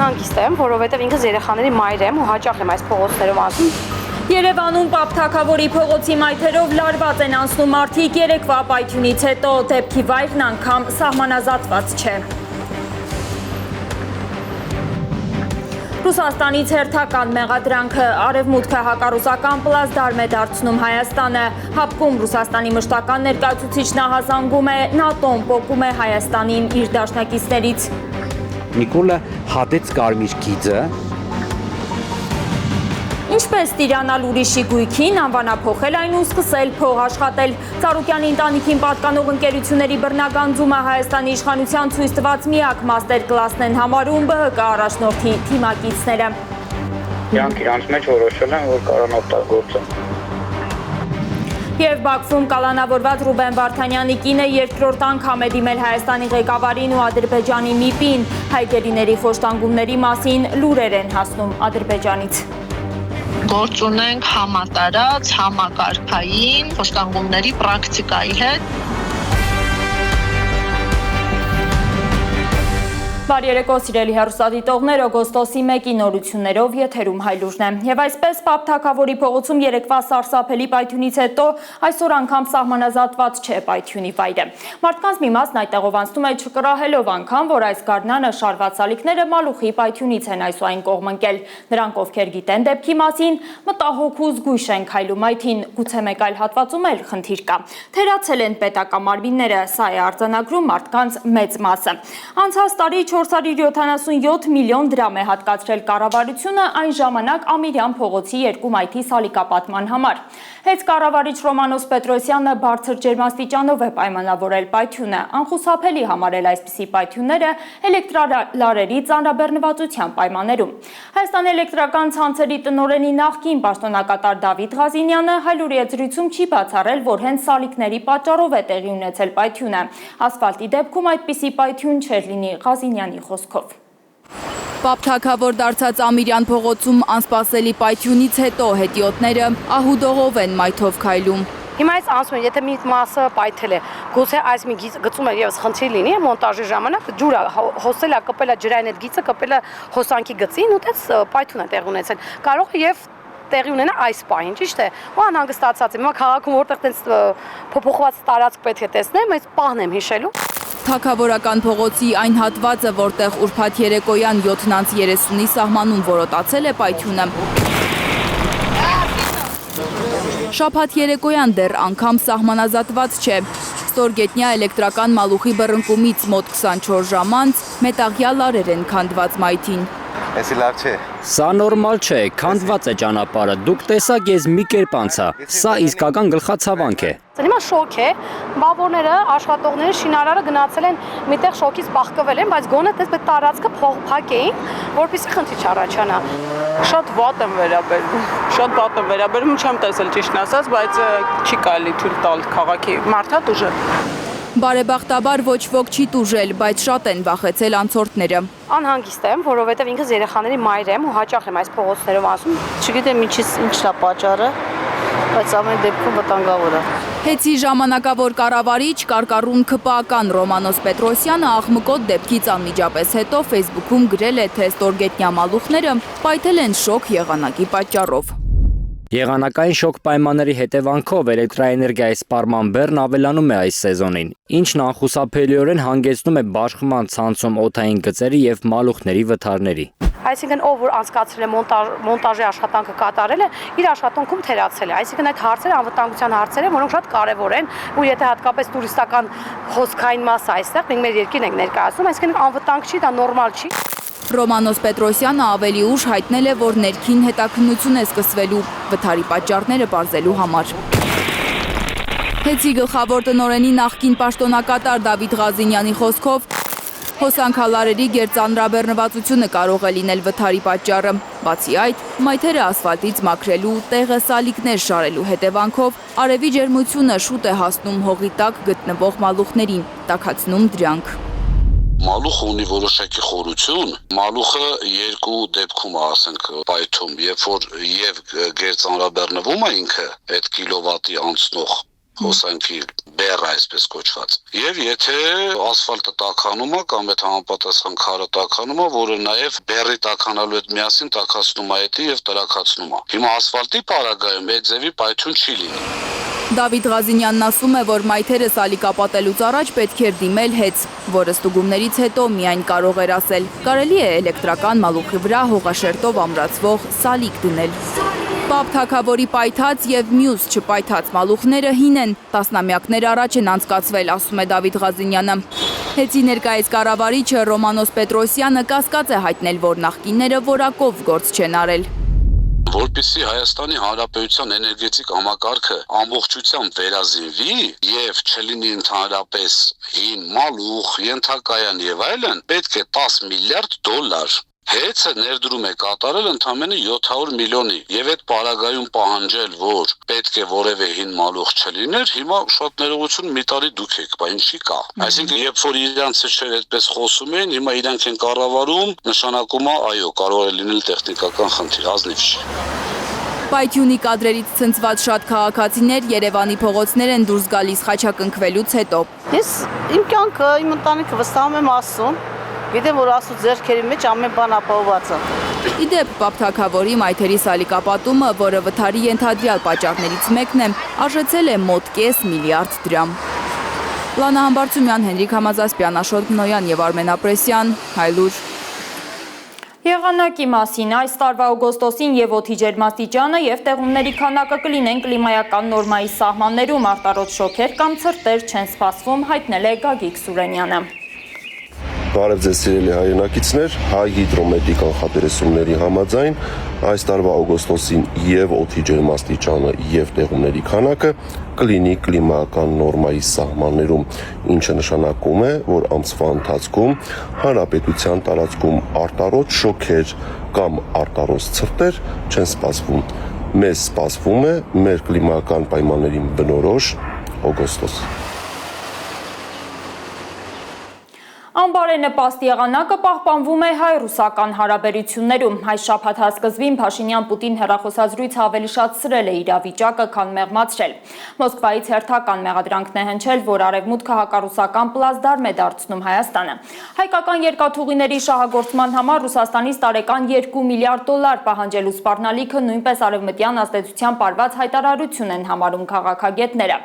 Անհանգիստ եմ, որովհետև ինքս երեխաների մայր եմ ու հաճախ եմ այս փողոցներով անցնում։ Երևանում Պապ Թագավորի փողոցի մայթերով լարված են անցնում մարդիկ երեկվա պայթյունից հետո դեպքի վայրն անգամ սահմանազատված չէ։ Ռուսաստանից հերթական մեղադրանքը արևմուտքը հակառուսական պլազդարմ է դարձնում Հայաստանը։ Հապկում Ռուսաստանի մշտական ներկայացուցիչն ահազանգում է ՆԱՏՕ-ն պոկում է Հայաստանին իր դաշնակիցներից։ Նիկոլը հատեց կարմիր գիծը։ Ինչպես տիրանալ ուրիշի գույքին, անվանափոխել այն ու սկսել փող աշխատել։ Ծառուկյանի ընտանիքին պատկանող ընկերությունների բռնագանձումը Հայաստանի իշխանության ցույց տված միակ մաստեր կլասն են համարում ԲՀԿ առաջնորդի թիմակիցները։ Իրանց մեջ որոշել են, որ կարան օգտագործեն։ Եվ Բաքվում կալանավորված Ռուբեն Վարդանյանի կինը երկրորդ անգամ է դիմել Հայաստանի ղեկավարին ու Ադրբեջանի ՄԻՊ-ին։ Հայկերիների խոշտանգումների մասին լուրեր են հասնում Ադրբեջանից։ Գործ ունենք համատարած, համակարգային խոշտանգումների պրակտիկայի հետ։ Բարի երեկո սիրելի հեռուստադիտողներ, օգոստոսի 1-ի նորություններով եթերում Հայլուրն է։ Եվ այսպես Պապ Թագավորի փողոցում երեկվա սարսափելի պայթյունից հետո այսօր անգամ սահմանազատված չէ պայթյունի վայրը։ Մարդկանց մի մասն այդտեղով անցնում է չկռահելով անգամ, որ այս գարնանը շարված սալիկները մալուխի պայթյունից են այս ու այն կողմ ընկել։ Նրանք, ովքեր գիտեն դեպքի մասին, մտահոգ ու զգույշ են քայլում այթին, գուցե մեկ այլ հատվածում էլ խնդիր կա։ Թերացել են պետական մարմինները, սա է արձանագրում մարդկանց մեծ մասը։ Անցած տարի 477 միլիոն դրամ է հատկացրել կառավարությունը այն ժամանակ Ամիրյան փողոցի երկու մայթի սալիկապատման համար։ Հենց կառավարիչ Ռոմանոս Պետրոսյանը բարձր ջերմաստիճանով է պայմանավորել պայթյունը, անխուսափելի համարել այսպիսի պայթյունները էլեկտրալարերի ծանրաբեռնվածության պայմաններում։ Հայաստանի էլեկտրական ցանցերի տնօրենի նախկին պաշտոնակատար Դավիթ Ղազինյանը Հայլուրի զրույցում չի բացառել, որ հենց սալիկների պատճառով է տեղի ունեցել պայթյունը։ Ասֆալտի դեպքում այդպիսի պայթյուն չէր լինի Ղազինյանի խոսքով։ Պապ Թագավոր դարձած Ամիրյան փողոցում անսպասելի պայթյունից հետո հետիոտները ահուդողով են մայթով քայլում։ Հիմա այս անցում է, եթե մի մասը պայթել է, գուցե այս մի գծում է եւս խնդիր լինի մոնտաժի ժամանակ, ջուրը հոսել է, կպել է ջրային այդ գիծը, կպել է հոսանքի գծին ու դες պայթուն է տեղ ունեցել։ Կարող է եւ տեղի ունենա այս պահին, ճիշտ է։ Ու անհանգստացած եմ, հիմա քաղաքում որտեղ տես փոփոխված տարածք պետք է տեսնեմ, այս պահն եմ հիշելու։ Թագավորական փողոցի այն հատվածը, որտեղ ուրբաթ երեկոյան 7:30-ի սահմանում որոտացել է պայթյունը։ Շաբաթ երեկոյան դեռ անգամ սահմանազատված չէ։ Ստորգետնյա էլեկտրական մալուխի բռնկումից մոտ 24 ժամ անց մետաղյա լարեր են քանդված մայթին։ Էսի լավ չէ։ Սա նորմալ չէ, քանդված է ճանապարհը, դուք տեսակ ես մի կերպ անցա, սա իսկական գլխացավանք է։ Հիմա շոկ է, բավորները, աշխատողները, շինարարը գնացել են միտեղ շոկից բախկվել են, բայց գոնե դες պետք տարածքը փակեին, որպեսզի խնդիր չառաջանա։ Շատ վատ եմ վերաբերվում, չեմ տեսել ճիշտն ասած, բայց չի կարելի թույլ տալ քաղաքի մարդա դուժը։ Բարեբախտաբար ոչ ոք չի տուժել, բայց շատ են վախեցել անցորդները։ Անհանգիստ եմ, որովհետև ինքս երեխաների մայր եմ ու հաճախ եմ այս փողոցներով անցնում։ Չգիտեմ ինչն է պատճառը, բայց ամեն դեպքում վտանգավոր է։ Հեցի ժամանակավոր կառավարիչ կարկառուն ՔՊԱ-ական Ռոմանոս Պետրոսյանը աղմկոտ դեպքից անմիջապես հետո Facebook-ում գրել է, թե ստորգետնյա մալուխները պայթել են շոկ եղանակի պատճառով։ Եղանակային շոկ պայմանների հետևանքով էլեկտրաէներգիայի սպառման բեռն ավելանում է այս սեզոնին, ինչն անխուսափելիորեն հանգեցնում է բաշխման ցանցում օդային գծերի եւ մալուխների վթարների։ Այսինքն ով որ անցկացրել է մոնտաժի աշխատանքը կատարել է, իր աշխատանքում թերացել է։ Այսինքն այդ հարցերը անվտանգության հարցեր են, որոնք շատ կարևոր են, ու եթե հատկապես տուրիստական հոսքային մասը այստեղ մենք մեր երկիրն ենք ներկայացնում, այսինքն անվտանգ չի, դա նորմալ չի։ Ռոմանոս Պետրոսյանը ավելի ուշ հայտնել է, որ ներքին հետաքննություն է սկսվելու վթարի պատճառները պարզելու համար։ Հեցի գլխավոր տնօրենի նախկին պաշտոնակատար Դավիթ Ղազինյանի խոսքով հոսանքալարերի գերծանրաբեռնվածությունը կարող է լինել վթարի պատճառը։ Բացի այդ, մայթերը ասֆալտից մաքրելու, տեղը սալիկներ շարելու հետևանքով արևի ջերմությունը շուտ է հասնում հողի տակ գտնվող մալուխներին, տաքացնում դրանք։ Մալուխը ունի որոշակի խորություն, մալուխը երկու դեպքում է, ասենք, պայթում, երբ որ եւ գերծանրաբեռնվում է ինքը այդ կիլովատի անցնող հոսանքի բեռ այսպես կոչված։ Եվ եթե ասֆալտը տաքանում է կամ այդ համապատասխան քարը տաքանում է, որը նաև բեռի տաքանալու հետ միասին տաքացնում է այդի եւ տրաքացնում է։ Հիմա ասֆալտի պարագայում այդ ձևի պայթյուն չի լինի։ Դավիթ Ղազինյանն ասում է, որ մայթերը սալիկապատելուց առաջ պետք էր դիմել հեծ, որը ստուգումներից հետո միայն կարող էր ասել։ Կարելի է էլեկտրական մալուխի վրա հողաշերտով ամրացվող սալիկ դնել։ Պապ թագավորի պայթած եւ մյուս չպայթած մալուխները հին են, տասնամյակներ առաջ են անցկացվել, ասում է Դավիթ Ղազինյանը։ Հեծի ներկայիս կառավարիչը Ռոմանոս Պետրոսյանը կասկած է հայտնել, որ նախկինները որակով գործ չեն արել։ Որպեսզի Հայաստանի Հանրապետության էներգետիկ համակարգը ամբողջությամբ վերազինվի եւ չլինի ընդհանրապես հին մալուխ, ենթակայան եւ այլն, պետք է 10 միլիարդ դոլար։ Հեծը ներդրում է կատարել ընդամենը 700 միլիոնի եւ այդ պարագայում պահանջել, որ պետք է որևէ հին մալուխ չլիներ, հիմա շատ ներողություն մի տարի դուք եք, բայց ինչի կա։ Այսինքն երբ որ իրանց չէր այդպես խոսում են, հիմա իրանք են կառավարում, նշանակում է այո, կարող է լինել տեխնիկական խնդիր, ազնիվ չի։ Պայթյունի կադրերից ցնցված շատ քաղաքացիներ Երևանի փողոցներ են դուրս գալիս խաչակնքվելուց հետո։ Ես իմ կյանքը, իմ ընտանիքը վստահում եմ Աստծուն, գիտեմ, որ Աստծո ձեռքերի մեջ ամեն բան ապահովված է։ Իդեպ Պապ թագավորի մայթերի սալիկապատումը, որը վթարի ենթադրյալ պատճառներից մեկն է, արժեցել է մոտ կես միլիարդ դրամ։ Լանա Համբարձումյան, Հենրիկ Համազասպյան, Աշոտ Մնոյան եւ Արմեն Ապրեսյան, Հայլուր։ Եղանակի մասին այս տարվա օգոստոսին եւ օդի ջերմաստիճանը եւ տեղումների քանակը կլինեն կլիմայական նորմայի սահմաններում, արտարոց շոքեր կամ ցրտեր չեն սպասվում, հայտնել է Գագիկ Սուրենյանը։ Բարև ձեզ սիրելի հայրենակիցներ, հայ հիդրոմետրի կանխատեսումների համաձայն այս տարվա օգոստոսին եւ օդի ջերմաստիճանը եւ տեղումների քանակը կլինի կլիմայական նորմայի սահմաններում, ինչը նշանակում է, որ ամսվա ընթացքում հանրապետության տարածքում արտարոց շոքեր կամ արտարոց ցրտեր չեն սպասվում։ Մեզ սպասվում է մեր կլիմայական պայմաններին բնորոշ օգոստոս։ Անբարենպաստ եղանակը պահպանվում է հայ-ռուսական հարաբերություններում։ Այս շաբաթ հասկզվին Փաշինյան-Պուտին հեռախոսազրույցը ավելի շատ սրել է իրավիճակը, քան մեղմացրել։ Մոսկվայից հերթական մեղադրանքն է հնչել, որ արևմուտքը հակառուսական պլազդարմ է դարձնում Հայաստանը։ Հայկական երկաթուղիների շահագործման համար Ռուսաստանից տարեկան 2 միլիարդ դոլար պահանջելու սպառնալիքը նույնպես արևմտյան ազդեցությամբ արված հայտարարություն են համարում քաղաքագետները։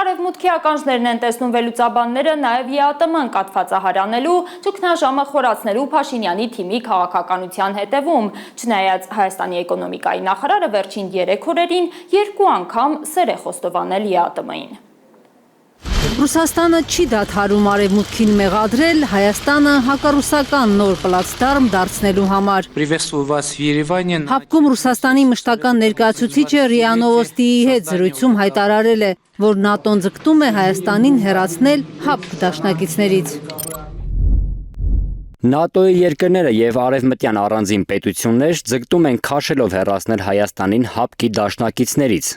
Արևմուտքի ականջներն են տեսնում վերլուծաբանները նաև ԵԱՏՄ-ն կաթվածահարանելու, ճգնաժամը խորացնելու Փաշինյանի թիմի քաղաքականության հետևում, չնայած Հայաստանի էկոնոմիկայի նախարարը վերջին 3 օրերին 2 անգամ սեր է խոստովանել ԵԱՏՄ-ին։ Ռուսաստանը չի դադարում արևմուտքին մեղադրել, Հայաստանը հակառուսական նոր պլացդարմ դարձնելու համար։ Հապկում Ռուսաստանի մշտական ներկայացուցիչը ՌԻԱ Նովոստիի հետ զրույցում հայտարարել է, որ ՆԱՏՕ-ն ձգտում է Հայաստանին հեռացնել հապկ դաշնակիցներից։ ՆԱՏՕ-ի երկրները եւ արևմտյան առանձին պետություններ ձգտում են քաշելով հեռացնել Հայաստանին հապկի դաշնակիցներից,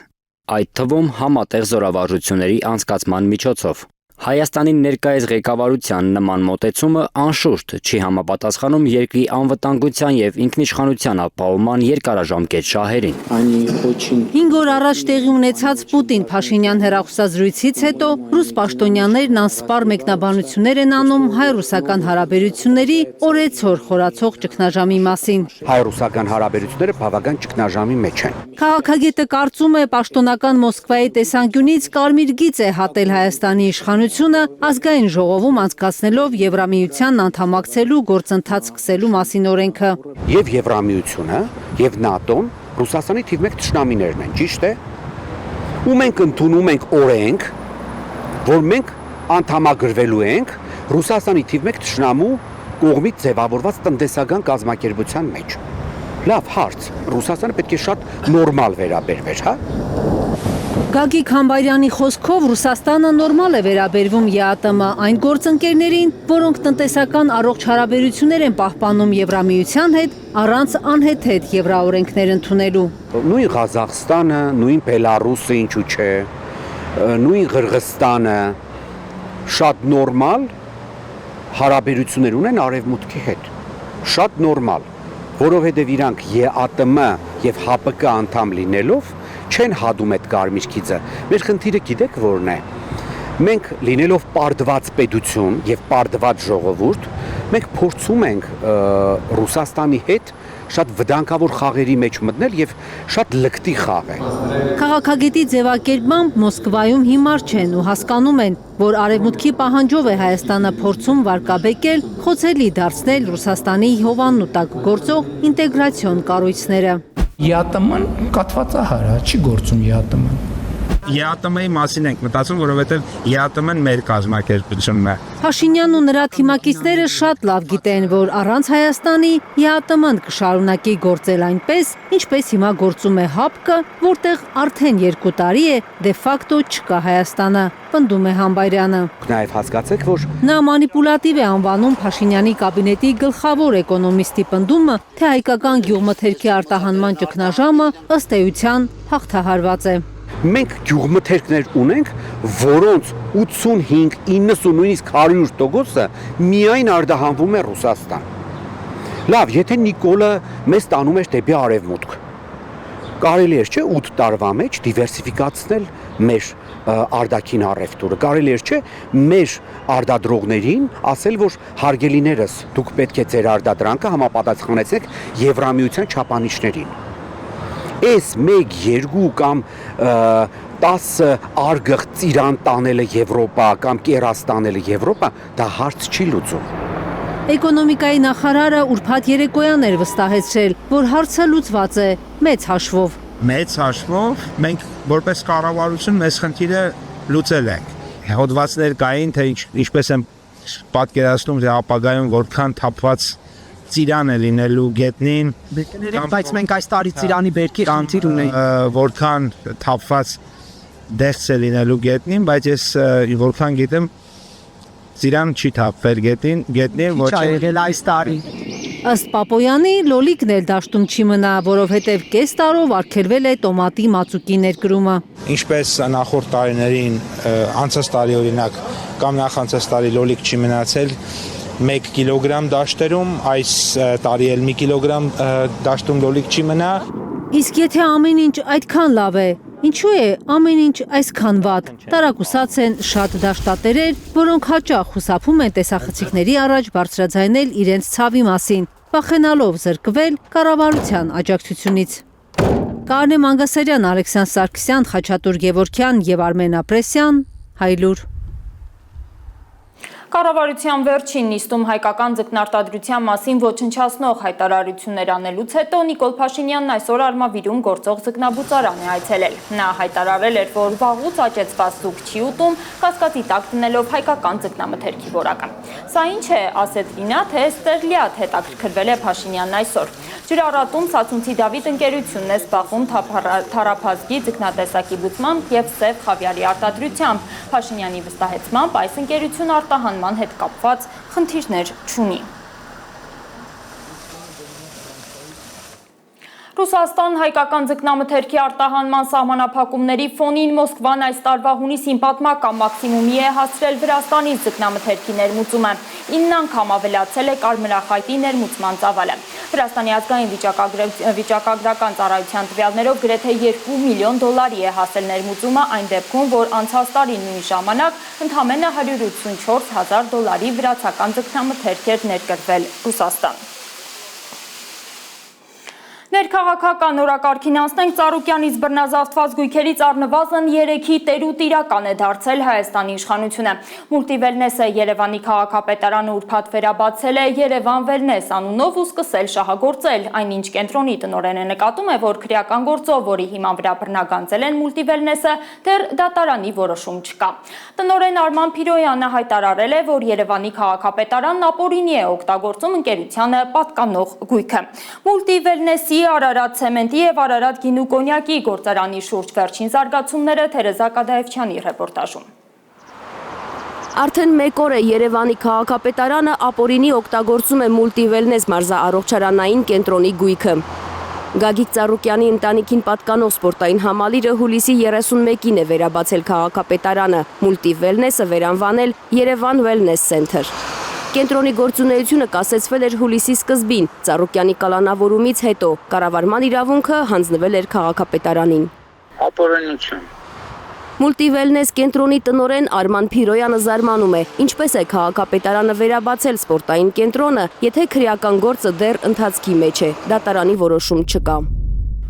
այդ թվում համատեղ զորավարժությունների անցկացման միջոցով։ Հայաստանի ներկայիս ղեկավարության նման մոտեցումը անշուշտ չի համապատասխանում երկրի անվտանգության եւ ինքնիշխանության ապահովման երկարաժամկետ շահերին։ 5 օր առաջ տեղի ունեցած Պուտին-Փաշինյան հեռախոսազրույցից հետո ռուս պաշտոնյաներն անսպառ մեկնաբանություններ են անում հայ-ռուսական հարաբերությունների օրեցօր խորացող ճգնաժամի մասին։ Հայ-ռուսական հարաբերությունները բավական ճգնաժամի մեջ են։ Քաղաքագետը կարծում է պաշտոնական Մոսկվայի տեսանկյունից կարմիր գիծ է հատել Հայաստանի իշխանությունը ազգային ժողովում անցկացնելով Եվրամիությանն անդամակցելու գործընթաց սկսելու մասին օրենքը։ Եվ Եվրամիությունը, եւ ՆԱՏՕ-ն Ռուսաստանի թիվ 1 թշնամիներն են, ճիշտ է։ Ու մենք ընդունում ենք օրենք, որ մենք անդամագրվելու ենք Ռուսաստանի թիվ 1 թշնամու կողմից ձևավորված տնտեսական կազմակերպության մեջ։ Լավ հարց, Ռուսաստանը պետք է շատ նորմալ վերաբերվեր, հա։ Գագիկ Համբարյանի խոսքով Ռուսաստանը նորմալ է վերաբերվում ԵԱՏՄ այն գործընկերներին, որոնք տնտեսական առողջ հարաբերություններ են պահպանում Եվրամիության հետ, առանց անհեթեթ եվրաօրենքներ ընդունելու։ Նույն Ղազախստանը, նույն Բելարուսը, ինչու չէ, նույն Ղրղստանը շատ նորմալ հարաբերություններ ունեն արևմուտքի հետ։ Շատ նորմալ, որովհետև իրանք ԵԱՏՄ եւ ՀԱՊԿ անդամ լինելով չեն հադում այդ կարմիր գիծը։ Մեր խնդիրը գիտեք որն է։ Մենք լինելով պարտված պետություն եւ պարտված ժողովուրդ, մենք փորձում ենք Ռուսաստանի հետ շատ վտանգավոր խաղերի մեջ մտնել եւ շատ լկտի խաղել։ Քաղաքագետի ձևակերպմամբ Մոսկվայում հիմար չեն ու հասկանում են, որ արևմուտքի պահանջով է Հայաստանը փորձում վարկաբեկել, խոցելի դարձնել Ռուսաստանի հովանու տակ գործող ինտեգրացիոն կառույցները։ ԵԱՏՄ-ն կաթվածահար է, չի գործում ԵԱՏՄ-ն։ ԵԱՏՄ-ի մասին ենք մտածում, որովհետև ԵԱՏՄ-ն մեր կազմակերպությունն է։ Փաշինյանն ու նրա թիմակիցները շատ լավ գիտեն, որ առանց Հայաստանի ԵԱՏՄ-ն կշարունակի գործել այնպես, ինչպես հիմա գործում է ՀԱՊԿ-ը, որտեղ արդեն 2 տարի է դե ֆակտո չկա Հայաստանը, պնդում է Համբայրյանը։ Նաև հասկացեք, որ նա մանիպուլատիվ է անվանում Փաշինյանի կաբինետի գլխավոր էկոնոմիստի պնդումը, թե հայկական գյուղմթերքի արտահանման ճգնաժամը ըստ էության հաղթահարված է։ Մենք գյուղմթերքներ ունենք, որոնց 85, 90, նույնիսկ 100%-ը միայն արտահանվում է Ռուսաստան։ Լավ, եթե Նիկոլը մեզ տանում էր դեպի արևմուտք, կարելի էր չէ 8 տարվա մեջ դիվերսիֆիկացնել մեր արտաքին առևտուրը, կարելի էր չէ մեր արտադրողներին ասել, որ հարգելիներս, դուք պետք է ձեր արտադրանքը համապատասխանեցեք Եվրամիության չափանիշներին։ Այս 1, 2 կամ 10 արգղ ծիրան տանելը Եվրոպա կամ կերաս տանելը Եվրոպա, դա հարց չի լուծում։ Էկոնոմիկայի նախարարը ուրբաթ երեկոյան էր վստահեցրել, որ հարցը լուծված է մեծ հաշվով։ Մեծ հաշվով մենք որպես կառավարություն մեզ խնդիրը լուծել ենք։ Հոդվածներ կային, թե ինչպես եմ պատկերացնում, թե ապագայում որքան թափված ծիրան է լինելու գետնին, բայց մենք այս տարի ծիրանի բերքի խնդիր ունենք, որքան թափված դեղց է լինելու գետնին, բայց ես որքան գիտեմ ծիրան չի թափվել գետնին, ոչ եղել այս տարի։ Ըստ Պապոյանի լոլիկն էլ դաշտում չի մնա, որովհետև կես տարով արգելվել է տոմատի մածուկի ներկրումը։ Ինչպես նախորդ տարիներին, անցած տարի օրինակ կամ նախանցած տարի լոլիկ չի մնացել 1 կիլոգրամ դաշտերում, այս տարի էլ 1 կիլոգրամ դաշտում լոլիկ չի մնա։ Իսկ եթե ամեն ինչ այդքան լավ է, ինչու է ամեն ինչ այսքան վատ։ Տարակուսած են շատ դաշտատերեր, որոնք հաճախ խուսափում են տեսախցիկների առաջ բարձրաձայնել իրենց ցավի մասին, վախենալով զրկվել կառավարության աջակցությունից։ Կարնե Մանգասարյան, Ալեքսանդր Սարգսյան, Խաչատուր Գևորգյան եւ Արմեն Ապրեսյան, Հայլուր։ Կառավարության վերջին նիստում հայկական ձկնարտադրության մասին ոչնչացնող հայտարարություններ անելուց հետո Նիկոլ Փաշինյանն այսօր Արմավիրում գործող ձկնաբուծարան է այցելել։ Նա հայտարարել էր, որ վաղուց աճեցված զուգ չի ուտում, կասկածի տակ դնելով հայկական ձկնամթերքի որակը։ Սա ինչ է, ասեց Լինա, թե ստեղլյադ հետաքրքրվել է Փաշինյանն այսօր։ Ջրառատում Սացունցի Դավիթ ընկերությունն է զբաղվում թափառափազգի ձկնատեսակի բուծմամբ եւ սև խավիարի արտադրությամբ։ Փաշինյանի վստահեցմամբ այս ընկերությունը արտահանման հետ կապված խնդիրներ չունի։ Ռուսաստան հայկական ձկնամթերքի արտահանման սահմանափակումների ֆոնին Մոսկվան այս տարվա հունիսին պատմական մաքսիմումի է հասցրել Վրաստանից ձկնամթերքի ներմուծումը։ 9 անգամ ավելացել է կարմրախայտի ներմուծման ծավալը։ Վրաստանի ազգային վիճակագրական ծառայության տվյալներով գրեթե $2 միլիոն է հասել ներմուծումը, այն դեպքում, որ անցած տարի նույն ժամանակ ընդամենը $184,000 վրացական ձկնամթերք էր ներկրվել Ռուսաստան։ Ներքաղաքական օրակարգին անցնենք, Ծառուկյանից բռնազավթված գույքերից առնվազն 3-ի տերուտիրական է դարձել Հայաստանի իշխանությունը։ Մուլտիվելնեսը Երևանի քաղաքապետարանը ուրբաթ վերաբացել է Երևան Վելնես անունով ու սկսել շահագործել, այնինչ կենտրոնի տնօրենը նկատում է, որ քրեական գործով, որի հիման վրա բռնագանձել են Մուլտիվելնեսը, դեռ դատարանի որոշում չկա։ Տնօրեն Արման Փիրոյանը հայտարարել է, որ Երևանի քաղաքապետարանն ապօրինի է օգտագործում ընկերությանը պատկանող գույքը։ Մուլտիվելնեսի Արարատ ցեմենտի եւ Արարատ գինու կոնյակի գործարանի շուրջ վերջին զարգացումները Թերեզա Կադաևչյանի ռեպորտաժում։ Արդեն 1 օր է Երևանի քաղաքապետարանը ապօրինի օգտագործում է Մուլտիվելնես մարզաառողջարանային կենտրոնի գույքը։ Գագիկ Ծառուկյանի ընտանիքին պատկանող սպորտային համալիրը հուլիսի 31-ին է վերաբացել քաղաքապետարանը, Մուլտիվելնեսը վերանվանել Երևան Wellness Center։ Կենտրոնի գործունեությունը կասեցվել էր հուլիսի սկզբին, Ծառուկյանի կալանավորումից հետո, կառավարման իրավունքը հանձնվել էր քաղաքապետարանին։ Ապօրինություն։ Մուլտիվելնես կենտրոնի տնօրեն Արման Փիրոյանը զարմանում է, ինչպես է քաղաքապետարանը վերաբացել սպորտային կենտրոնը, եթե քրեական գործը դեռ ընթացքի մեջ է, դատարանի որոշում չկա։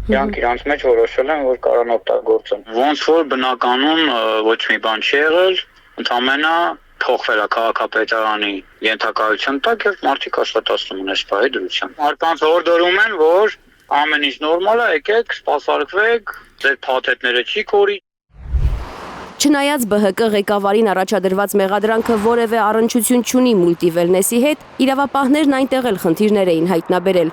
Իրանք իրանց մեջ որոշել են, որ կարան օգտագործեն։ Ոնց որ բնականում ոչ մի բան չի եղել, ընդհանրապես փոխվել է քաղաքապետարանի ենթակայության տակ եւ մարդիկ աշխատացնում են այս բայի դրությամբ։ Մարդկանց հորդորում են, որ ամեն ինչ նորմալ է, եկեք, սպասարկվեք, ձեր փաթեթները չի կորի։ Չնայած ԲՀԿ ղեկավարին առաջադրված մեղադրանքը որևէ առնչություն չունի մուլտիվելնեսի հետ, իրավապահներն այնտեղ էլ խնդիրներ էին հայտնաբերել։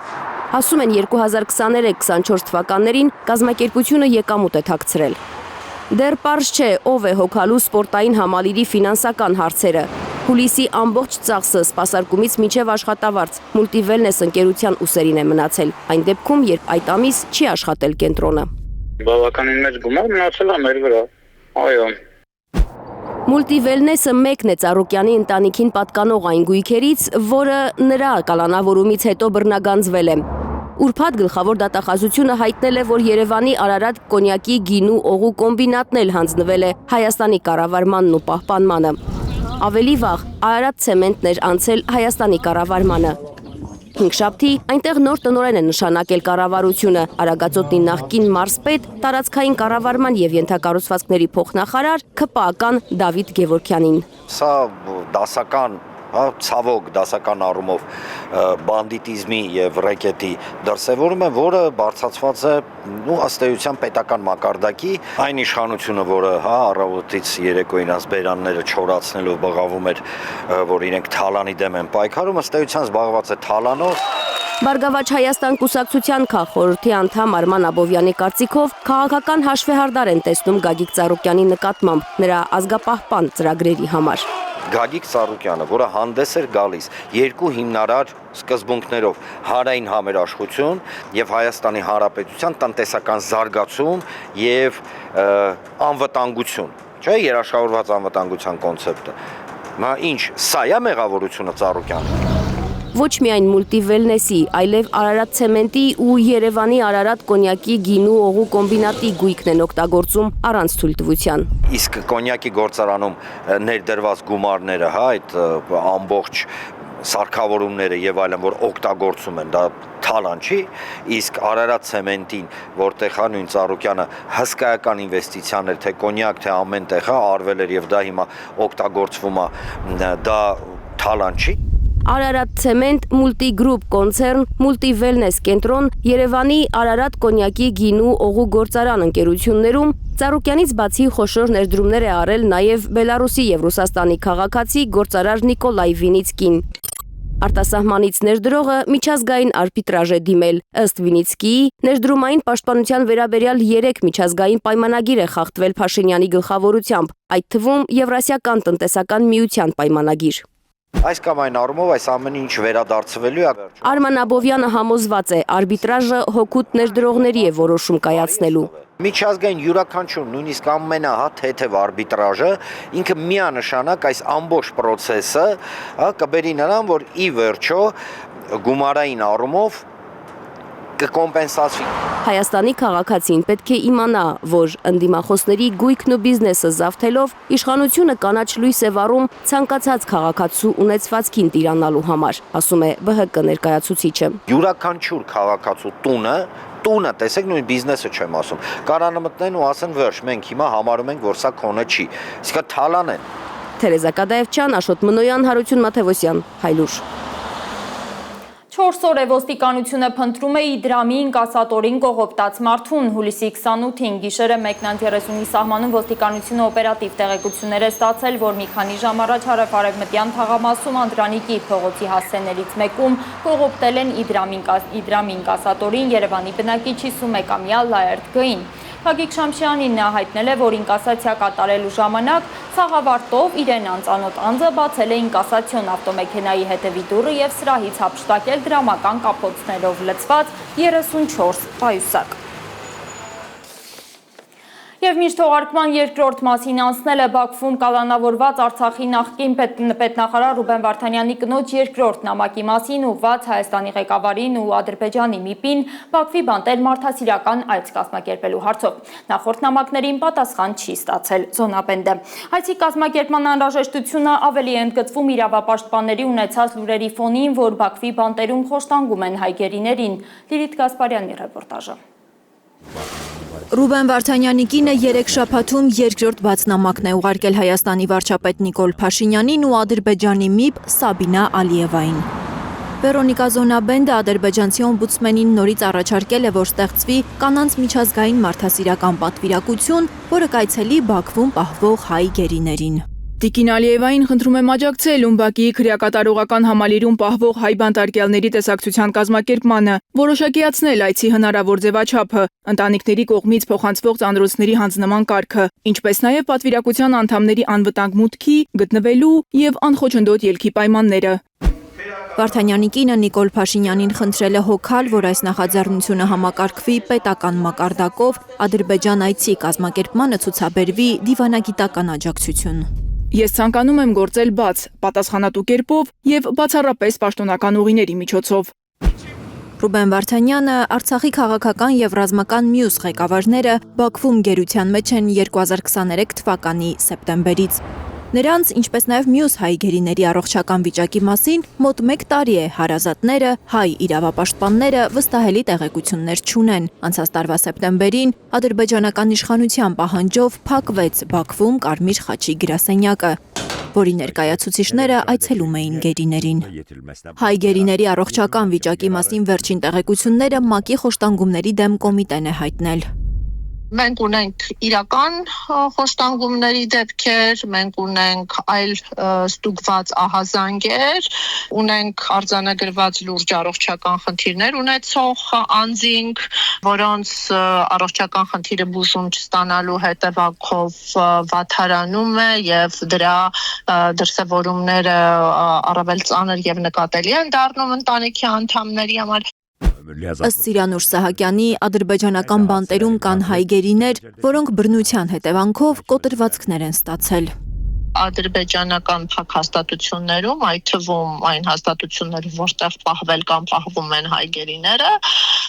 Ասում են 2023-24 թվականներին կազմակերպությունը եկամուտ է թաքցրել։ Դեռ պարզ չէ, ով է հոգալու սպորտային համալիրի ֆինանսական հարցերը։ Հուլիսի ամբողջ ծախսը սպասարկումից մինչև աշխատավարձ մուլտիվելնես ընկերության ուսերին է մնացել, այն դեպքում, երբ այդ ամիս չի աշխատել կենտրոնը։ Բավականին մեծ գումար մնացել է մեր վրա։ Այո։ Մուլտիվելնեսը մեկն է Ծառուկյանի ընտանիքին պատկանող այն գույքերից, որը նրա կալանավորումից հետո բռնագանձվել է։ Ուրբաթ գլխավոր դատախազությունը հայտնել է, որ Երևանի Արարատ կոնյակի գինու օղու կոմբինատն էլ հանձնվել է Հայաստանի կառավարմանն ու պահպանմանը։ Ավելի վաղ Արարատ ցեմենտն էր անցել Հայաստանի կառավարմանը։ Հինգշաբթի այնտեղ նոր տնօրեն է նշանակել կառավարությունը, Արագածոտնի նախկին մարզպետ, տարածքային կառավարման եւ ենթակառուցվածքների փոխնախարար ՔՊԱ-ական Դավիթ Գևորգյանին։ Սա դասական, ցավոք դասական առումով բանդիտիզմի եւ ռեկետի դրսեւորում է, որը բարձրացված է ըստ էության պետական մակարդակի, այն իշխանությունը, որը առավոտից երեկոյին ասբերանները չորացնելով բղավում էր, որ իրենք թալանի դեմ են պայքարում, ըստ էության զբաղված է թալանով։ Բարգավաճ Հայաստան կուսակցության քաղխորհրդի անդամ Արման Աբովյանի կարծիքով քաղաքական հաշվեհարդար են տեսնում Գագիկ Ծառուկյանի նկատմամբ նրա ազգապահպան ծրագրերի համար։ Գագիկ Ծառուկյանը, որը հանդես էր գալիս երկու հիմնարար սկզբունքներով՝ հանրային համերաշխություն եւ Հայաստանի Հանրապետության տնտեսական զարգացում եւ անվտանգություն, չէ՞, երաշխավորված անվտանգության կոնցեպտը։ Ինչ, սա է մեղավորությունը Ծառուկյանը։ Ոչ միայն մուլտիվելնեսի, այլև Արարատ ցեմենտի ու Երևանի Արարատ կոնյակի գինու օղու կոմբինատի գույքն են օգտագործում առանց թույլտվության։ Իսկ կոնյակի գործարանում ներդրված գումարները, այդ ամբողջ սարքավորումները եւ այլն, որ օգտագործում են, դա թալան չի, իսկ Արարատ ցեմենտին, որտեղ նույն Ծառուկյանը հսկայական ինվեստիցիաներ, թե կոնյակ, թե ամեն տեղ արվել էր եւ դա հիմա օգտագործվում է, դա թալան չի։ Արարատ ցեմենտ, մուլտիգրուպ կոնցեռն, մուլտիվելնես կենտրոն, Երևանի Արարատ կոնյակի գինու օղու գործարան ընկերություններում Ծառուկյանից բացի խոշոր ներդրումներ է արել նաև Բելարուսի եւ Ռուսաստանի քաղաքացի գործարար Նիկոլայ Վինիցկին։ Արտասահմանից ներդրողը միջազգային արբիտրաժ է դիմել։ Ըստ Վինիցկիի, ներդրումային պաշտպանության վերաբերյալ 3 միջազգային պայմանագիր է խախտվել Փաշինյանի գլխավորությամբ, այդ թվում Եվրասիական տնտեսական միության պայմանագիր։ Այս կամ այն առումով այս ամեն ինչ վերադարձվելու է։ Արման Աբովյանը համոզված է, արբիտրաժը հօգուտ ներդրողների է որոշում կայացնելու։ Միջազգային յուրաքանչյուր, նույնիսկ ամենաթեթև արբիտրաժը ինքը միանշանակ այս ամբողջ process-ը կբերի նրան, որ ի վերջո գումարային առումով կկոմպենսացվի։ Հայաստանի քաղաքացին պետք է իմանա, որ ընդդիմախոսների գույքն ու բիզնեսը զավթելով իշխանությունը կանաչ լույս է վառում ցանկացած քաղաքացու ունեցվածքին տիրանալու համար, ասում է ԲՀԿ ներկայացուցիչը։ Յուրաքանչյուր քաղաքացու տունը, տեսեք, նույն բիզնեսը չեմ ասում, կարան մտնեն ու ասեն վերջ, մենք հիմա համարում ենք, որ սա քոնը չի, իսկ թալան են։ Թերեզա Կադաևչյան, Աշոտ Մնոյան, Հարություն Մաթևոսյան, Հայլուր։ 4 օր է ոստիկանությունը փնտրում է Իդրամի ինկասատորին կողոպտած մարդուն։ Հուլիսի 28-ին գիշերը 1:30-ի սահմանում ոստիկանությունը օպերատիվ տեղեկություններ է ստացել, որ մի քանի ժամ առաջ հարավ-արևմտյան թաղամասում Անդրանիկի փողոցի հասցեներից մեկում կողոպտել են Իդրամի ինկասատորին Երևանի բնակիչ 51-ամյա Լաերտ Գ-ին։ Գագիկ Շամշյանին նա հայտնել է, որ ինկասացիա կատարելու ժամանակ ցաղավարտով իրեն անծանոթ անձը բացել է ինկասացիոն ավտոմեքենայի հետևի դուռը եւ սրահից հափշտակել դրամական կապոցներով լցված 34 պայուսակ։ Եվ Եվ մինչ թողարկման երկրորդ մասին անցնելը Բաքվում կալանավորված Արցախի նախկին պետնախարար Ռուբեն Վարդանյանի կնոջ երկրորդ նամակի մասին ուղղված Հայաստանի ղեկավարին ու Ադրբեջանի ՄԻՊ-ին Բաքվի բանտել մարդասիրական այց կազմակերպելու հարցով։ Նախորդ նամակներին պատասխան չի ստացել Զոնապենդը։ Այցի կազմակերպման անհրաժեշտությունը ավելի է ընդգծվում իրավապաշտպանների ունեցած լուրերի ֆոնին, որ Բաքվի բանտերում խոշտանգում են հայ գերիներին։ Լիլիթ Գասպարյանի ռեպորտաժը։ Ռուբեն Վարդանյանի կինը 3 շաբաթում երկրորդ բաց նամակն է ուղարկել Հայաստանի վարչապետ Նիկոլ Փաշինյանին ու Ադրբեջանի ՄԻՊ Սաբինա Ալիևային։ Վերոնիկա Զոնաբենդը ադրբեջանցի օմբուդսմենին նորից առաջարկել է, որ ստեղծվի կանանց միջազգային մարդասիրական պատվիրակություն, որը կայցելի Բաքվում պահվող հայ գերիներին։ Տիկին Ալիևային խնդրում եմ աջակցել Ումբակիի քրեակատարողական համալիրում պահվող հայ բանտարկյալների տեսակցության կազմակերպմանը, որոշակիացնել այցի հնարավոր ձևաչափը, ընտանիքների կողմից փոխանցվող ծանրոցների հանձնման կարգը, ինչպես նաև պատվիրակության անդամների անվտանգ մուտքի, գտնվելու եւ անխոչնդոտ ելքի պայմանները։ Վարդանյանի կինը Նիկոլ Փաշինյանին խնդրել է հոգալ, որ այս նախաձեռնությունը համակարգվի պետական մակարդակով, Ադրբեջան այցի կազմակերպմանը ցուցաբերվի դիվանագիտական աջակցություն։ Ես ցանկանում եմ գործել բաց, պատասխանատու կերպով եւ բացառապես պաշտոնական ուղիների միջոցով։ Ռուբեն Վարդանյանը, Արցախի քաղաքական եւ ռազմական մյուս ղեկավարները Բաքվում գերության մեջ են 2023 թվականի սեպտեմբերից։ Նրանց, ինչպես նաև մյուս հայ գերիների առողջական վիճակի մասին մոտ 1 տարի է հարազատները, հայ իրավապաշտպանները վստահելի տեղեկություններ չունեն։ Անցած տարվա սեպտեմբերին ադրբեջանական իշխանության պահանջով փակվեց Բաքվում Կարմիր խաչի գրասենյակը, որի ներկայացուցիչները այցելում էին գերիներին։ Հայ գերիների առողջական վիճակի մասին վերջին տեղեկությունները ՄԱԿ-ի խոշտանգումների դեմ կոմիտեն է հայտնել։ Մենք ունենք իրական խոշտանգումների դեպքեր, մենք ունենք այլ ստուգված ահազանգեր, ունենք արձանագրված լուրջ առողջական խնդիրներ ունեցող անձինք, որոնց առողջական խնդիրը բուժում չստանալու հետևանքով վատթարանում է եւ դրա դրսևորումները առավել ծանր եւ նկատելի են դառնում ընտանիքի անդամների համար։ Ըստ Սիրանուշ Սահակյանի, ադրբեջանական բանտերում կան հայ գերիներ, որոնք բռնության հետևանքով կոտրվածքներ են ստացել։ Ադրբեջանական փակ հաստատություններում, այդ թվում այն հաստատություններում, որտեղ պահվել կամ պահվում են հայ գերիները,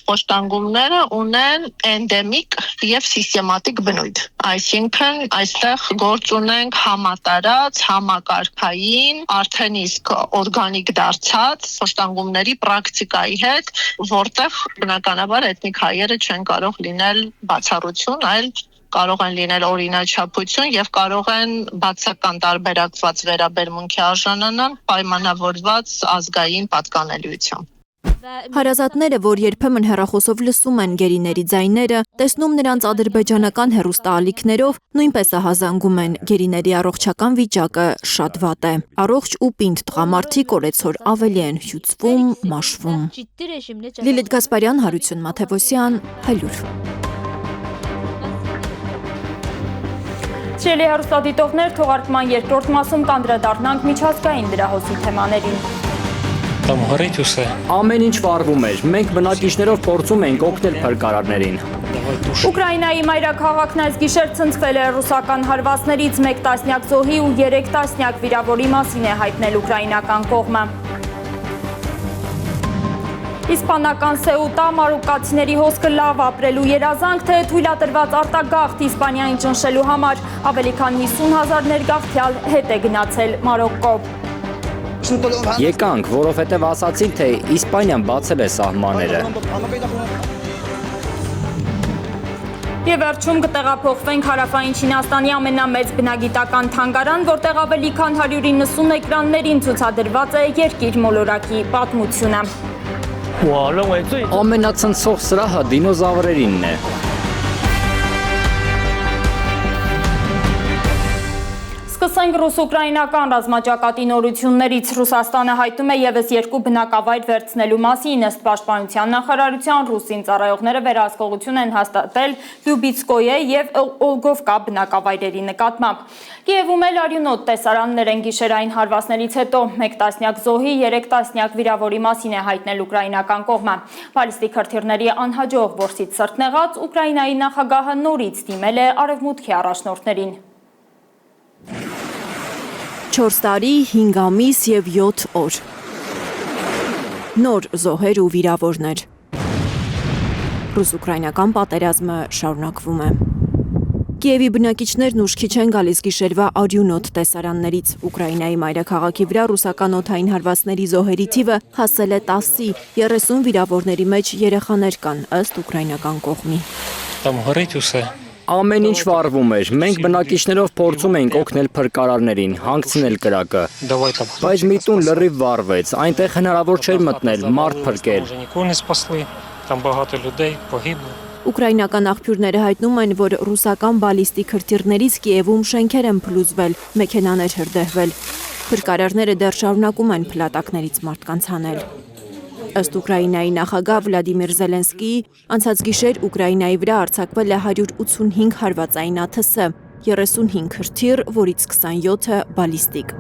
խոշտանգումները ունեն էնդեմիկ եւ սիստեմատիկ բնույթ։ Այսինքն այստեղ գործ ունենք համատարած, համակարգային, արդեն իսկ օրգանիկ դարձած խոշտանգումների պրակտիկայի հետ, որտեղ բնականաբար էթնիկ հայերը չեն կարող լինել բացառություն, այլ կարող են լինել օրինաչափություն եւ կարող են բացական տարբերակված վերաբերմունքի արժանանալ պայմանավորված ազգային պատկանելիությամբ։ Հարազատները, որ երբեմն հեռախոսով լսում են գերիների ձայները, տեսնում նրանց ադրբեջանական հեռուստաալիքներով, նույնպես ահազանգում են գերիների առողջական վիճակը շատ վատ է։ Առողջ ու պինդ տղամարդիկ օրեցօր ավելի են հյուծվում, մաշվում։ Լիլիթ Գասպարյան, Հարություն Մաթևոսյան, Հայլուր։ Սիրելի հեռուստադիտողներ, թողարկման երկրորդ մասում կանդրադառնանք միջազգային դրահոսի թեմաներին։ Ամեն ինչ վառվում էր, մենք բնակիչներով փորձում ենք օգնել փրկարարներին։ Ուկրաինայի մայրաքաղաքն այս գիշեր ցնցվել է ռուսական հարվածներից, 1 տասնյակ զոհի ու 3 տասնյակ վիրավորի մասին է հայտնել ուկրաինական կողմը։ Իսպանական Սեուտա մարոկացիների հոսքը լավ ապրելու երազանք, թե թույլատրված արտագաղթ Իսպանիային ճնշելու համար, ավելի քան 50,000 ներգաղթյալ հետ է գնացել Մարոկկո։ Եկանք, որովհետև ասացին, թե Իսպանիան բացել է սահմանները։ Եվ վերջում կտեղափոխվենք հարավային Չինաստանի ամենամեծ բնագիտական թանգարան, որտեղ ավելի քան 190 էկրաններին ցուցադրված է երկիր մոլորակի պատմությունը։ Ամենացնցող սրահը դինոզավրերինն է։ Սկսենք Խոսենք ռուս-ուկրաինական ռազմաճակատի նորություններից։ Ռուսաստանը հայտնում է ևս 2 բնակավայր վերցնելու մասին, ըստ պաշտպանության նախարարության ռուսին ծառայողները վերահսկողություն են հաստատել Լյուբիցկոյե եւ Օլգովկա բնակավայրերի նկատմամբ։ Կիևում էլ արյունոտ տեսարաններ են գիշերային հարվածներից հետո 1 տասնյակ զոհի, 3 տասնյակ վիրավորի մասին է հայտնել ուկրաինական կողմը։ Բալիստիկ հրթիռների անհաջող որսից սրտնեղած Ուկրաինայի նախագահը նորից դիմել է արևմուտքի առաջնորդներին։ 4 տարի, 5 ամիս եւ 7 օր։ Նոր զոհեր ու վիրավորներ։ Ռուս-ուկրաինական պատերազմը շարունակվում է։ Կիևի բնակիչներն ուշքի չեն գալիս գիշերվա արյունոտ տեսարաններից։ Ուկրաինայի մայրաքաղաքի վրա ռուսական օդային հարվածների զոհերի թիվը հասել է 10-ի, 30 վիրավորների մեջ երեխաներ կան, ըստ ուկրաինական կողմի։ Ամեն ինչ վառվում էր, մենք բնակիչներով փորձում էինք օգնել փրկարարներին, հանգցնել կրակը, բայց մի տուն լրիվ վառվեց, այնտեղ հնարավոր չէր մտնել, մարդ փրկել։ Ուկրաինական աղբյուրները հայտնում են, որ ռուսական բալիստիկ հրթիռներից Կիևում շենքեր են փլուզվել, մեքենաներ հրդեհվել։ Փրկարարները դեռ շարունակում են փլատակներից մարդկանց հանել։ Ըստ Ուկրաինայի նախագահ Վլադիմիր Զելենսկիի, անցած գիշեր Ուկրաինայի վրա արձակվել է 185 հարվածային ԱԹՍ, 35 հրթիռ, որից 27-ը բալիստիկ։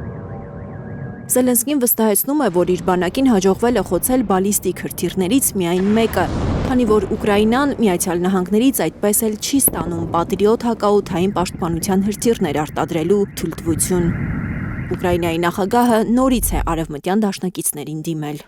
Զելենսկին վստահեցնում է, որ իր բանակին հաջողվել է խոցել բալիստիկ հրթիռներից միայն մեկը, քանի որ Ուկրաինան Միացյալ Նահանգներից այդպես էլ չի ստանում պատրիոտ հակաօդային պաշտպանության հրթիռներ արտադրելու թույլտվություն։ Ուկրաինայի նախագահը նորից է արևմտյան դաշնակիցներին դիմել։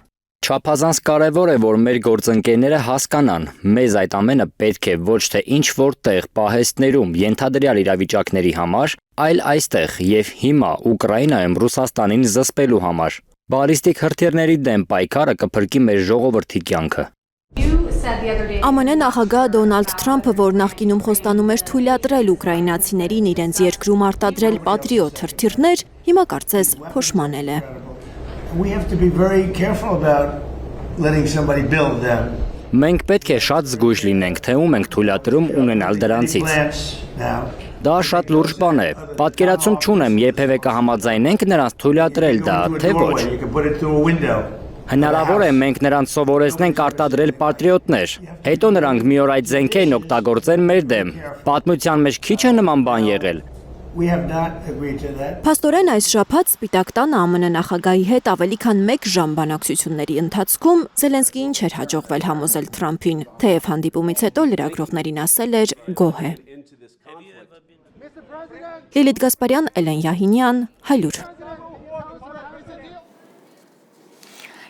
Չափազանց կարևոր է, որ մեր գործընկերները հասկանան, մեզ այդ ամենը պետք է ոչ թե ինչ-որ տեղ պահեստներում ենթադրյալ իրավիճակների համար, այլ այստեղ եւ հիմա Ուկրաինայում Ռուսաստանին զսպելու համար։ Բալիստիկ հրթիռների դեմ պայքարը կփրկի մեր ժողովրդի կյանքը։ ԱՄՆ նախագահ Դոնալդ Թրամփը, որ նախկինում խոստանում էր թույլատրել ուկրաինացիներին իրենց երկրում արտադրել պատրիոտ հրթիռներ, հիմա կարծես փոշմանել է։ Մենք պետք է շատ զգույշ լինենք, թե ում ենք թույլատրում ունենալ դրանցից։ Դա շատ լուրջ բան է։ Պատկերացում չունեմ, երբևէ կհամաձայնենք նրանց թույլատրել դա, թե ոչ։ Հնարավոր է մենք նրանց սովորեցնենք արտադրել պատրիոտներ, հետո նրանք մի օր այդ զենքերն օգտագործեն մեր դեմ։ Պատմության մեջ քիչ է նման բան եղել։ Փաստորեն այս շաբաթ Սպիտակ տանը ԱՄՆ նախագահի հետ ավելի քան 1 ժամ բանակցությունների ընթացքում Զելենսկիին չէր հաջողվել համոզել Թրամփին, թեև հանդիպումից հետո լրագրողներին ասել էր գոհ է։ Լիլիթ Գասպարյան, Էլեն Յահինյան, Հայլուր։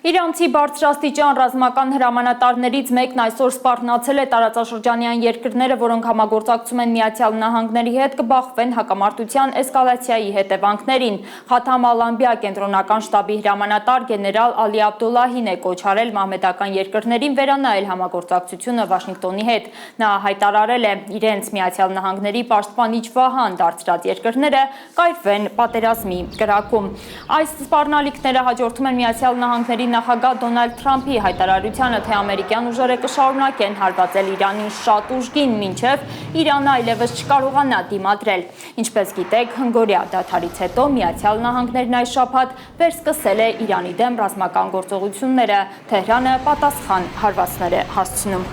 Իրանցի բարձրաստիճան ռազմական հրամանատարներից մեկն այսօր սպառնացել է տարածաշրջանային երկրները, որոնք համագործակցում են Միացյալ Նահանգների հետ, կբախվեն հակամարտության էսկալացիայի հետևանքներին։ Խաթամ Ալ-Անբիա կենտրոնական շտաբի հրամանատար գեներալ Ալի Աբդոլլահին է կոչ արել մահմեդական երկրներին վերանայել համագործակցությունը Վաշինգտոնի հետ։ Նա հայտարարել է, իրենց Միացյալ Նահանգների պաշտպանիչ վահան դարձրած երկրները կայրվեն պատերազմի կրակում։ Այս սպառնալիքները հաջորդում են Միացյալ Նահանգների նախագահ Դոնալդ Թրամփի հայտարարությանը, թե ամերիկյան ուժերը կշարունակեն հարվածել Իրանին շատ ուժգին, մինչև Իրանը այլևս չկարողանա դիմադրել։ Ինչպես գիտեք, հնգօրյա դադարից հետո Միացյալ Նահանգներն այս շաբաթ վերսկսել է Իրանի դեմ ռազմական գործողությունները, Թեհրանը պատասխան հարվածներ է հասցնում։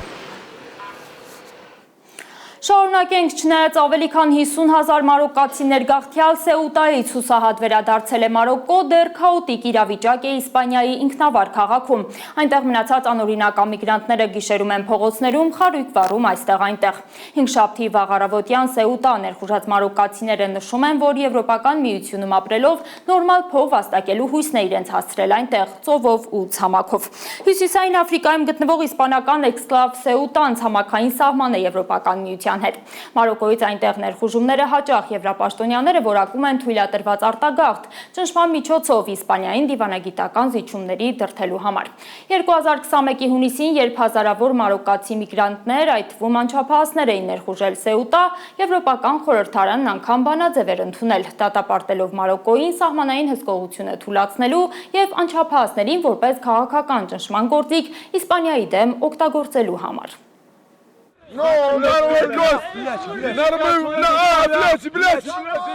Շարունակենք, չնայած ավելի քան 50,000 մարոկացիներ գաղթյալ Սեուտայից հուսահատ վերադարձել է Մարոկկո, դեռ քաոտիկ իրավիճակ է Իսպանիայի ինքնավար քաղաքում։ Այնտեղ մնացած անօրինակ միգրանտները գիշերում են փողոցներում, խարույկ վառում այստեղ-այնտեղ։ Հինգշաբթի վաղ առավոտյան Սեուտա ներխուժած մարոկացիները նշում են, որ Եվրոպական միությունում ապրելով նորմալ փող վաստակելու հույսն է իրենց հասցրել այնտեղ ծովով ու ցամաքով։ Հյուսիսային Աֆրիկայում գտնվող իսպանական էքսկլավ Սեուտան ցամաքային սահման է Եվրոպական միության հետ։ Մարոկոյից այնտեղ ներխուժումները հաճախ եվրապաշտոնյաները որակում են թույլատրված արտագաղթ, ճնշման միջոցով Իսպանիային դիվանագիտական զիջումների դրդելու համար։ 2021-ի հունիսին, երբ հազարավոր մարոկացի միգրանտներ, այդ թվում անչափահասներ էին ներխուժել Սեուտա, Եվրոպական խորհրդարանն անգամ բանաձև էր ընդունել, դատապարտելով Մարոկոյին սահմանային հսկողությունը թույլատնելու եւ անչափահասներին որպես քաղաքական ճնշման գործիք Իսպանիայի դեմ օգտագործելու համար։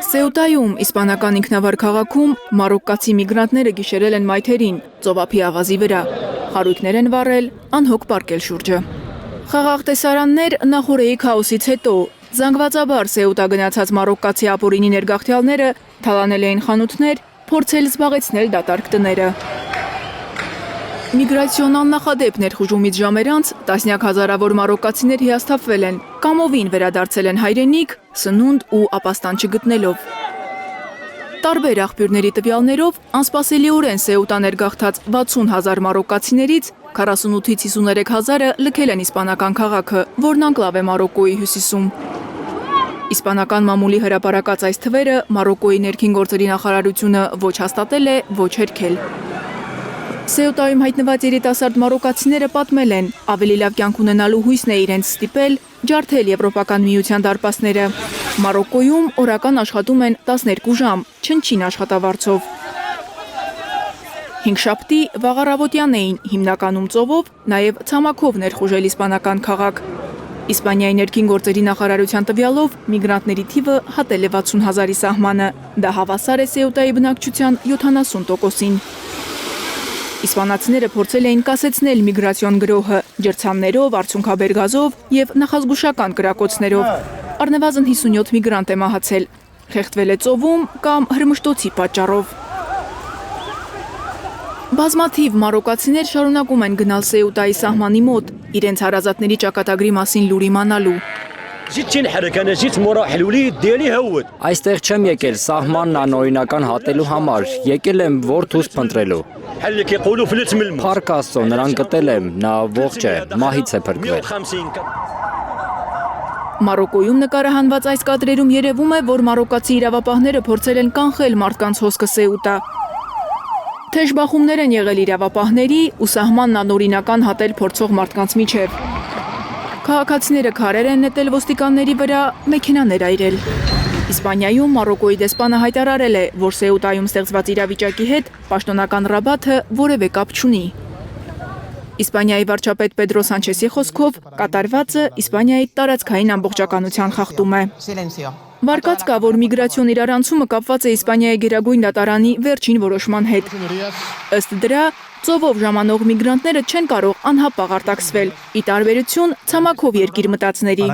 Սեուտայում, իսպանական ինքնավար քաղաքում, մարոկկացի միգրանտները գիշերել են մայթերին, ծովափի աղազի վրա, խարույկներ են վառել, անհոգ պառկել շուրջը։ Խաղաղ տեսարաններ նախօրեի քաոսից հետո, զանգվածաբար Սեուտա գնացած մարոկկացի ապօրինի ներգաղթյալները թալանել էին խանութներ, փորձել զբաղեցնել դատարկ տները։ Միգրացիոն աննախադեպ ներխուժումից ժամեր անց տասնյակ հազարավոր մարոկկացիներ հիասթափվել են, կամովին վերադարձել են հայրենիք, սնունդ ու ապաստան չգտնելով։ Տարբեր աղբյուրների տվյալներով անսպասելիորեն Սեուտա ներգաղթած 60 հազար մարոկկացիներից 48-ից 53 հազարը լքել են իսպանական քաղաքը, որն անկլավ է Մարոկկոյի հյուսիսում։ Իսպանական մամուլի հրապարակած այս թվերը Մարոկկոյի ներքին գործերի նախարարությունը ոչ հաստատել է, ոչ հերքել։ Սեուտայում հայտնված երիտասարդ մարոկացիները պատմել են, ավելի լավ կյանք ունենալու հույսն է իրենց ստիպել ջարդել Եվրոպական միության դարպասները։ Մարոկկոյում օրական աշխատում են 12 ժամ, չնչին աշխատավարձով։ Հինգշաբթի վաղ առավոտյան էին հիմնականում ծովով, նաև ցամաքով ներխուժել իսպանական քաղաք։ Իսպանիայի ներքին գործերի նախարարության տվյալով միգրանտների թիվը հատել է 60 հազարի սահմանը։ Դա հավասար է Սեուտայի բնակչության 70%-ին։ Իսպանացիները փորձել էին կասեցնել միգրացիոն գրոհը ջրցաններով, արդյունքաբեր գազով եւ նախազգուշական կրակոցներով։ Առնվազն 57 միգրանտ է մահացել, խեղդվել է ծովում կամ հրմշտոցի պատճառով։ Բազմաթիվ մարոկացիներ շարունակում են գնալ Սեուտայի սահմանի մոտ, իրենց հարազատների ճակատագրի մասին լուր իմանալու։ Այստեղ չեմ եկել սահմանն անօրինական հատելու համար, եկել եմ որդուս փնտրելու։ Փառք Աստծո, նրան գտել եմ, նա ողջ է, մահից է փրկվել։ Մարոկկոյում նկարահանված այս կադրերում երևում է, որ մարոկացի իրավապահները փորձել են կանխել մարդկանց հոսքը Սեուտա։ Թեժ բախումներ են եղել իրավապահների ու սահմանն անօրինական հատել փորձող մարդկանց միջև։ Քաղաքացիները քարեր են նետել ոստիկանների վրա, մեքենաներ այրել։ Իսպանիայում Մարոկկոյի դեսպանը հայտարարել է, որ Սեուտայում ստեղծված իրավիճակի հետ պաշտոնական Ռաբաթը որևէ կապ չունի։ Իսպանիայի վարչապետ Պեդրո Սանչեսի խոսքով կատարվածը Իսպանիայի տարածքային ամբողջականության խախտում է։ Վարկած կա, որ միգրացիոն իրարանցումը կապված է Իսպանիայի գերագույն դատարանի վերջին որոշման հետ։ Ըստ դրա, ծովով ժամանող միգրանտները չեն կարող անհապաղ արտաքսվել, ի տարբերություն ցամաքով երկիր մտածների։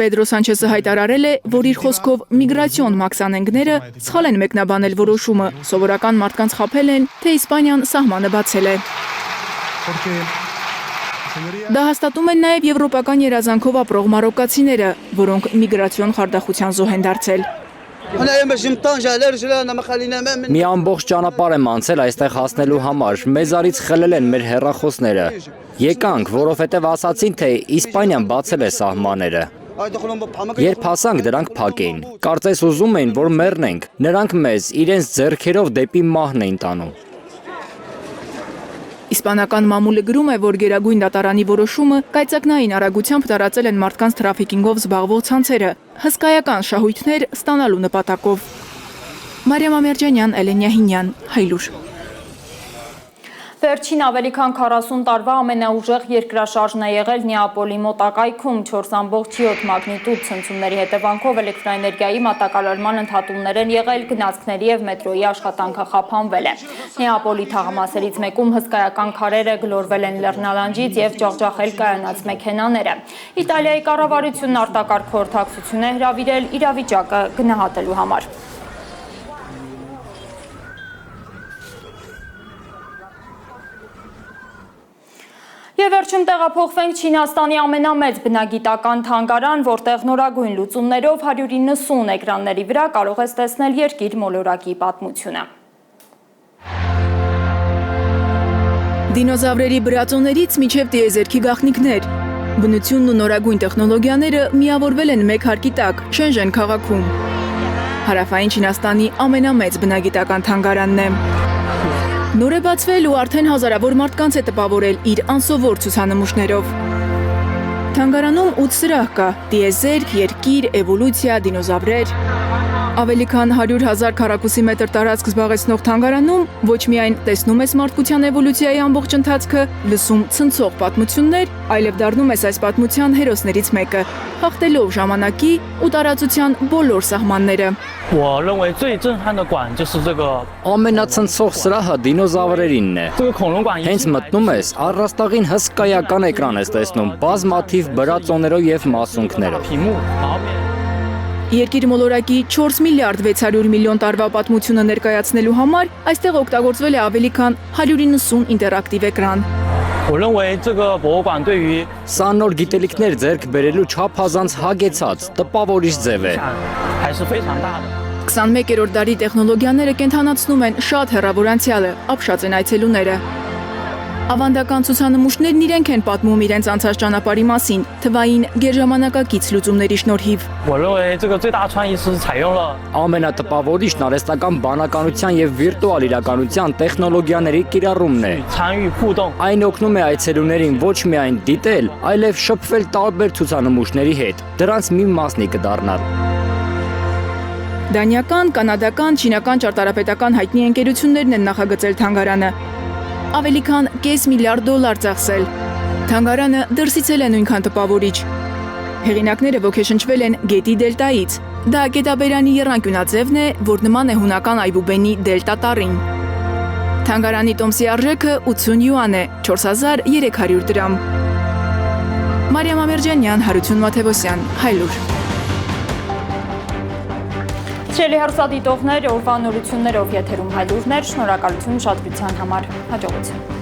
Պեդրո Սանչեսը հայտարարել է, որ իր խոսքով միգրացիոն մաքսանենգները սխալ են մեկնաբանել որոշումը, սովորական մարդկանց խաբել են, թե Իսպանիան սահմանը բացել է։ Դա հաստատում են նաև եվրոպական երազանքով ապրող մարոկացիները, որոնք միգրացիոն խարդախության զոհ են դարձել։ Մի ամբողջ ճանապարհ եմ անցել այստեղ հասնելու համար, մեզարից խլել են մեր հեռախոսները։ Եկանք, որովհետև ասացին, թե Իսպանիան բացել է սահմանները։ Երբ հասանք, դրանք փակ էին։ Կարծես ուզում էին, որ մեռնենք։ Նրանք մեզ իրենց ձեռքերով դեպի մահն էին տանում։ Իսպանական մամուլը գրում է, որ գերագույն դատարանի որոշումը կայծակնային արագությամբ տարածել են մարդկանց թրաֆիքինգով զբաղվող ցանցերը, հսկայական շահույթներ ստանալու նպատակով։ Մարիամ Ամերջանյան, Էլենա Հինյան, Հայլուր։ Վերջին ավելի քան 40 տարվա ամենաուժեղ երկրաշարժն է եղել Նեապոլի մոտակայքում 4.7 մագնիտուդ ցնցումների հետևանքով էլեկտրաէներգիայի մատակարարման ընդհատումներ են եղել, գնացքների եւ մետրոյի աշխատանքը խափանվել է։ Նեապոլի թաղամասերից մեկում հսկայական քարերը գլորվել են լեռնալանջից եւ ջախջախել կայանած մեքենաները։ Իտալիայի կառավարությունն արտակարգ խորհրդակցություն է հրավիրել իրավիճակը գնահատելու համար։ Եվ վերջում տեղափոխվենք Չինաստանի ամենամեծ բնագիտական թանգարան, որտեղ նորագույն լուծումներով 190 էկրանների վրա կարող ես տեսնել երկիր մոլորակի պատմությունը։ Դինոզավրերի բրածոներից մինչև տիեզերքի գաղտնիքներ։ Բնությունն ու նորագույն տեխնոլոգիաները միավորվել են մեկ հարկի տակ Շենժեն քաղաքում։ Հարավային Չինաստանի ամենամեծ բնագիտական թանգարանն է։ Նոր է բացվել ու արդեն հազարավոր մարդկանց է տպավորել իր անսովոր ցուցանմուշներով։ Թանգարանում 8 սրահ կա՝ տիեզերք, երկիր, էվոլյուցիա, դինոզավրեր։ Ավելի քան 100,000 քառակուսի մետր տարածք զբաղեցնող թանգարանում ոչ միայն տեսնում ես մարդկության էվոլյուցիայի ամբողջ ընթացքը, լսում ցնցող պատմություններ, այլև դառնում ես այս պատմության հերոսներից մեկը, հաղթելով ժամանակի ու տարածության բոլոր սահմանները։ Ամենացնցող սրահը դինոզավրերինն է։ Հենց մտնում ես, առաստաղին հսկայական էկրան ես տեսնում, բազմաթիվ բրածոներով եւ մասունքներով։ Երկիր մոլորակի 4 միլիարդ 600 միլիոն տարվա պատմությունը ներկայացնելու համար այստեղ օգտագործվել է ավելի քան 190 ինտերակտիվ էկրան։ Սա նոր գիտելիքներ ձեռք բերելու չափազանց հագեցած, տպավորիչ ձև է։ 21-րդ դարի տեխնոլոգիաները կենթանացնում են շատ հեռավոր անցյալը, ապշած են այցելուները։ Ավանդական ցուցանմուշներն իրենք են պատմում իրենց անցած ճանապարհի մասին, թվային գերժամանակակից լուծումների շնորհիվ։ Ամենատպավորիչն արհեստական բանականության եւ վիրտուալ իրականության տեխնոլոգիաների կիրառումն է։ Այն օգնում է այցելուներին ոչ միայն դիտել, այլև շփվել տարբեր ցուցանմուշների հետ, դրանց մի մասնիկը դառնալ։ Դանիական, կանադական, չինական ճարտարապետական հայտնի ընկերություններն են նախագծել թանգարանը։ Ավելի քան $500 միլիարդ ծախսել։ Թանգարանը դրսից էլ է նույնքան տպավորիչ։ Հեղինակները ոգեշնչվել են գետի դելտայից։ Դա գետաբերանի եռանկյունաձևն է, որ նման է հունական այբուբենի դելտա տառին։ Թանգարանի տոմսի արժեքը 80 յուան է, 4300 դրամ։ Մարիամ Ամերջանյան, Հարություն Մաթևոսյան, Հայլուր։ Սիրելի հեռուստադիտողներ, օրվա նորություններով եթերում Հայլուրներ, շնորհակալություն ուշադրության համար, հաջողություն։